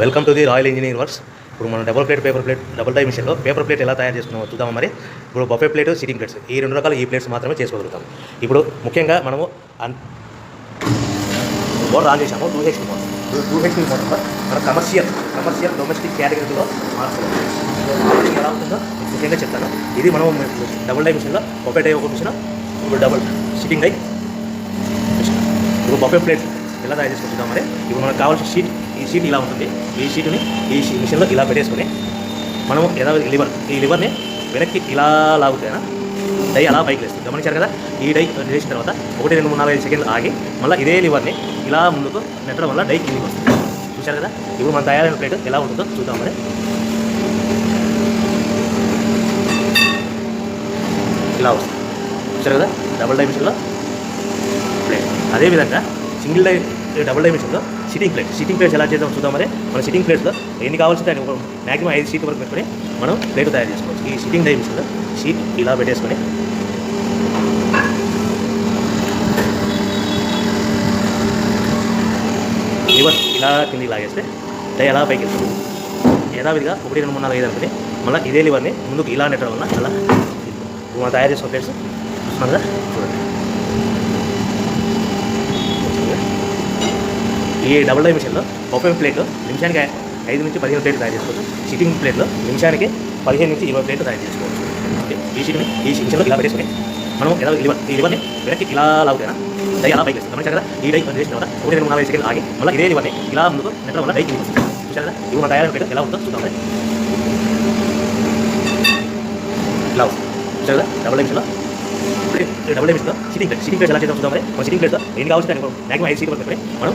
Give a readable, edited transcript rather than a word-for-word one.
Welcome to the royal engineering works. ఇప్పుడు మనం double die మిషన్లో పేపర్ ప్లేట్ ఎలా తయారు చేసుకున్నామో చూద్దాం. మరి ఇప్పుడు బఫే ప్లేట్, సిట్టింగ్ ప్లేట్స్, ఈ రెండు రకాల ఈ ప్లేట్స్ మాత్రమే చేసుకోగలుగుతాం. ఇప్పుడు ముఖ్యంగా మనము మోటార్ ఆన్ చేసాము. 2HP motor. 2HP మోటార్లో మన కమర్షియల్ డొమెస్టిక్ కేటగిరీలో మార్చుకోవాలి. ఎలా ఉంటుందో ముఖ్యంగా చెప్తాను. ఇది మనం డబుల్ డై మిషన్లో బఫే డై ఒక మిషన్, ఇప్పుడు డబుల్ సిట్టింగ్ డై మిషన్. ఇప్పుడు బఫే ప్లేట్ ఎలా తయారు చేసుకుంటున్నాం. మరి ఇప్పుడు మనకు కావాల్సిన షీట్, ఈ షీట్ ఇలా ఉంటుంది. ఈ షీట్ని ఈ మిషన్లో ఇలా పెట్టేసుకొని మనం ఈ లివర్ని వెనక్కి ఇలా లాగుతేనా డై అలా పైకి వేస్తుంది. గమనించారు కదా. ఈ డై వేసిన తర్వాత 1, 2, 3, 4, 5 సెకండ్లు ఆగి మళ్ళీ ఇదే లివర్ని ఇలా ముందుకు నెట్టడం వల్ల డై కిందికి వస్తుంది. చూశారు కదా. ఇప్పుడు మన తయారైన ప్లేట్ ఎలా ఉంటుందో చూద్దాం. మరి ఇలా వస్తుంది. చూశారు కదా. డబుల్ డై మిషన్లో ప్లేట్. అదేవిధంగా సింగిల్ డై డబుల్ డై మిషన్లో సిట్టింగ్ ప్లేట్స్ ఎలా చేద్దాం చూద్దాం. మరి మన సిట్టింగ్ ప్లేట్స్లో ఎన్ని కావాల్సింటే అని మ్యాక్సిమం 5 షీట్ వరకు పెట్టుకొని మనం ప్లేట్ తయారు చేసుకోవచ్చు. ఈ సిట్టింగ్ డై మిషన్లో షీట్ ఇలా పెట్టేసుకొని లివర్ ఇలా కిందికి లాగేస్తే డై అలా పైకి వెళ్తుంది. యథావిధిగా 1, 2, 3, 4, 5 అనుకుని మళ్ళీ ఇదే లివర్ని ముందుకు ఇలా నెట్టడం వల్ల అలా మనం తయారు చేసుకున్న ప్లేట్స్ చూస్తున్నాం కదా. చూడండి. ఈ డబుల్ డై మిషన్లో బఫే ప్లేట్ నిమిషానికి 5 నుంచి 15 ప్లేట్లు తయారు చేసుకోవచ్చు. సిట్టింగ్ ప్లేట్లో నిమిషానికి 15 నుంచి 20 ప్లేట్లు తయారు చేసుకోవచ్చు. ఓకే. ఈ మిషన్లో ఇలా పెట్టేసుకొని మనం ఈ లివర్ని వెనక్కి ఇలా లాగుతేనా డై అలా పైకి వేస్తుంది. గమనించారు కదా. ఈ డై వేసిన తర్వాత 1, 2, 3, 4, 5 సెకండ్లు ఆగి మళ్ళీ ఇదే లివర్ని ఇలా ముందుకు నెట్టడం వల్ల డై కిందికి వస్తుంది. చూశారు కదా. ఇప్పుడు మన తయారైన ప్లేట్ ఎలా ఉంటుందో చూద్దాం. ఇలా వస్తుంది. చూశారు కదా. డబుల్ డై మిషన్లో సిట్టింగ్ ప్లేట్ ఎలా చేద్దాం చూద్దాం. మరి మన సిట్టింగ్ ప్లేట్లో ఎన్ని కావాల్సింటే మ్యాక్సిమం 5 షీట్ వరకు పెట్టుకొని మనం